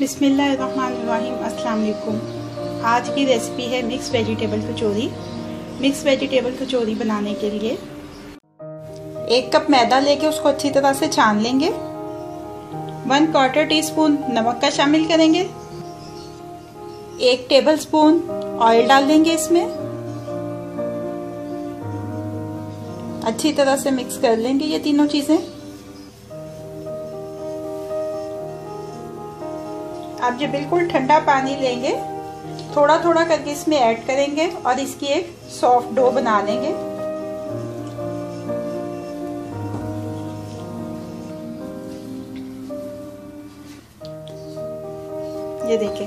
बिस्मिल्लाहिर्रहमानिर्रहीम। अस्सलाम वालेकुम। आज की रेसिपी है मिक्स वेजिटेबल कचौरी। मिक्स वेजिटेबल कचौरी बनाने के लिए 1 कप मैदा लेके उसको अच्छी तरह से छान लेंगे। 1/4 टीस्पून नमक का शामिल करेंगे। 1 टेबलस्पून ऑयल डाल देंगे। इसमें अच्छी तरह से मिक्स कर लेंगे ये तीनों चीजें। अब ये बिल्कुल ठंडा पानी लेंगे, थोड़ा थोड़ा करके इसमें ऐड करेंगे और इसकी एक सॉफ्ट डो बना लेंगे। ये देखें।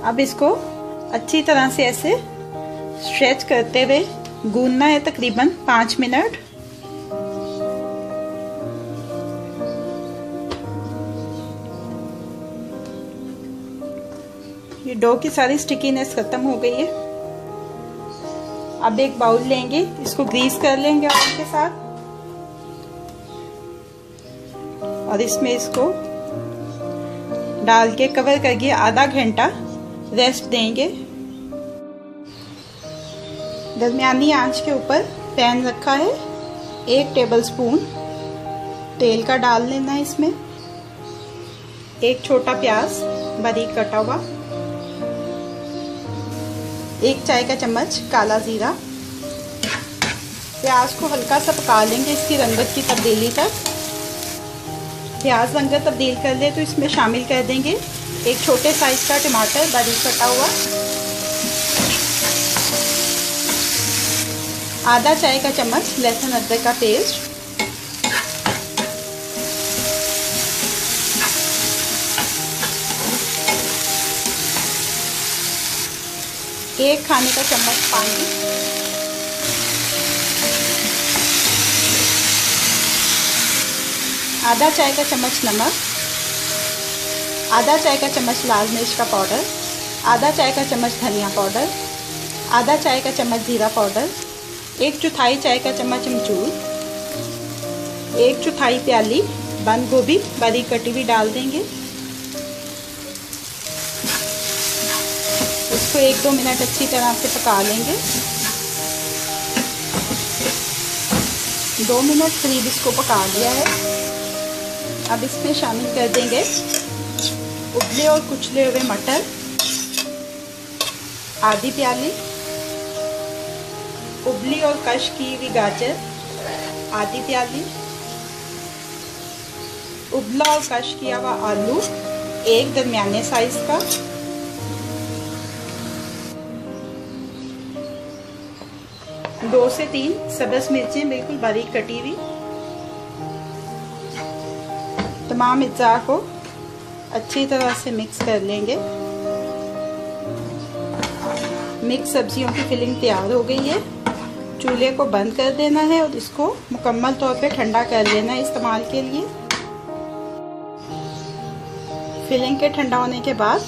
अब इसको अच्छी तरह से ऐसे स्ट्रेच करते हुए गूंदना है तकरीबन 5 मिनट। ये डो की सारी स्टिकीनेस खत्म हो गई है। अब एक बाउल लेंगे, इसको ग्रीस कर लेंगे ऑयल के साथ और इसमें इसको डाल के कवर करके आधा घंटा रेस्ट देंगे। दरमियानी आंच के ऊपर पैन रखा है। 1 टेबलस्पून तेल का डाल लेना है इसमें। 1 छोटा प्याज बारीक कटा हुआ। 1 चाय का चम्मच काला जीरा। प्याज को हल्का सा पका लेंगे इसकी रंगत की तब्दीली तक। प्याज रंगत तब्दील कर ले तो इसमें शामिल कर देंगे 1 छोटे साइज का टमाटर बारीक कटा हुआ। आधा चाय का चम्मच लहसुन अदरक का पेस्ट। एक खाने का चम्मच पानी। आधा चाय का चम्मच नमक। आधा चाय का चम्मच लाल मिर्च का पाउडर। आधा चाय का चम्मच धनिया पाउडर। आधा चाय का चम्मच जीरा पाउडर। 1/4 चाय का चम्मच अमचूर। 1/4 प्याली बंद गोभी बारीक कटी हुई डाल देंगे। इसको 1-2 मिनट अच्छी तरह से पका लेंगे। 2 मिनट करीब इसको पका लिया है। अब इसमें शामिल कर देंगे उबले और कुचले हुए मटर आधी प्याली। उबली और कश की हुई गाजर आधी प्याली। उबला और कश किया हुआ आलू 1 दरमियाने साइज का। 2 से 3 सब्ज मिर्चें बिल्कुल बारीक कटी हुई। तमाम अज्जा को अच्छी तरह से मिक्स कर लेंगे। मिक्स सब्जियों की फिलिंग तैयार हो गई है। चूल्हे को बंद कर देना है और इसको मुकम्मल तौर पे ठंडा कर लेना है इस्तेमाल के लिए। फिलिंग के ठंडा होने के बाद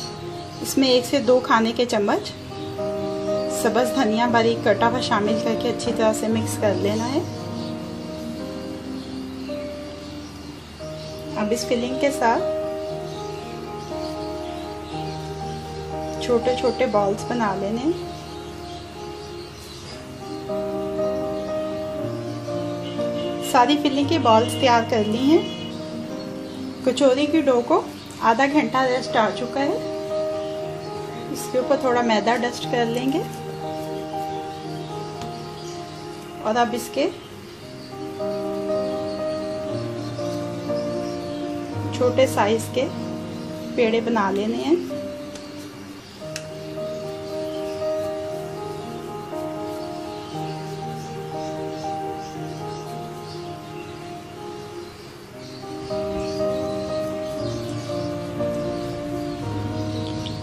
इसमें 1 से 2 खाने के चम्मच सब्ज धनिया बारीक कटा हुआ शामिल करके अच्छी तरह से मिक्स कर लेना है। अब इस फिलिंग के साथ छोटे छोटे बॉल्स बना लेने। सारी फिलिंग के बॉल्स तैयार कर ली हैं। कचौरी की डो को आधा घंटा रेस्ट आ चुका है। इसके ऊपर थोड़ा मैदा डस्ट कर लेंगे और अब इसके छोटे साइज के पेड़े बना लेने हैं।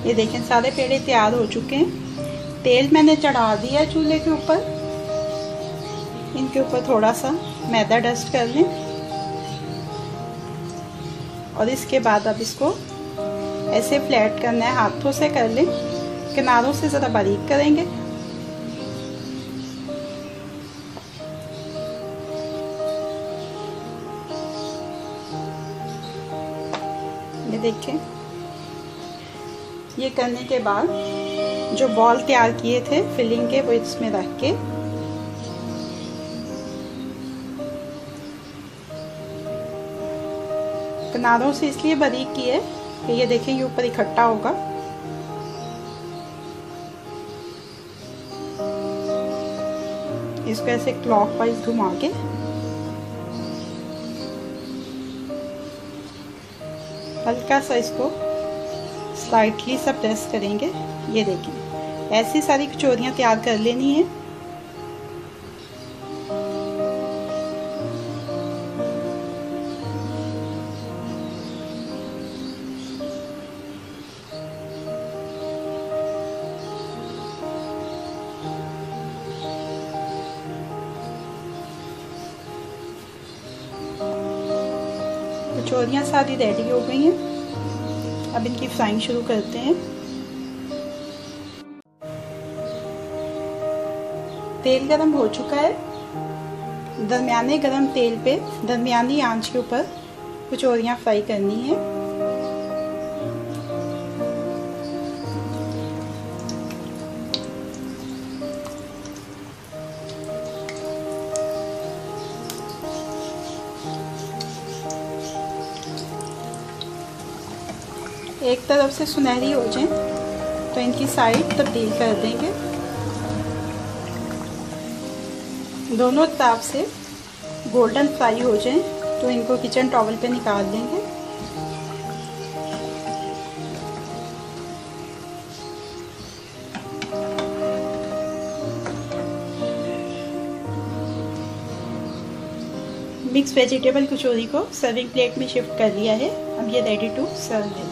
ये देखें सारे पेड़े तैयार हो चुके हैं। तेल मैंने चढ़ा दिया चूल्हे के ऊपर। इनके ऊपर थोड़ा सा मैदा डस्ट कर लें और इसके बाद अब इसको ऐसे फ्लैट करना है, हाथों से कर लें। किनारों से ज़रा बारीक करेंगे। ये देखें ये करने के बाद जो बॉल तैयार किए थे फिलिंग के वो इसमें रख के किनारों से इसलिए बारीक की है कि ये देखिए ये ऊपर इकट्ठा होगा। इसको ऐसे क्लॉकवाइज घुमा के हल्का सा इसको स्लाइटली सा प्रेस करेंगे। ये देखिए ऐसी सारी कचौरियाँ तैयार कर लेनी है। कचौरियाँ सारी रेडी हो गई हैं। अब इनकी फ्राइंग शुरू करते हैं। तेल गरम हो चुका है। दरमियाने गरम तेल पे दरमियानी आंच के ऊपर कचौरियाँ फ्राई करनी है। एक तरफ से सुनहरी हो जाए तो इनकी साइड तब्दील कर देंगे। दोनों तरफ से गोल्डन फ्राई हो जाए तो इनको किचन टॉवल पे निकाल देंगे। मिक्स वेजिटेबल कचौरी को सर्विंग प्लेट में शिफ्ट कर लिया है। अब ये रेडी टू सर्व है।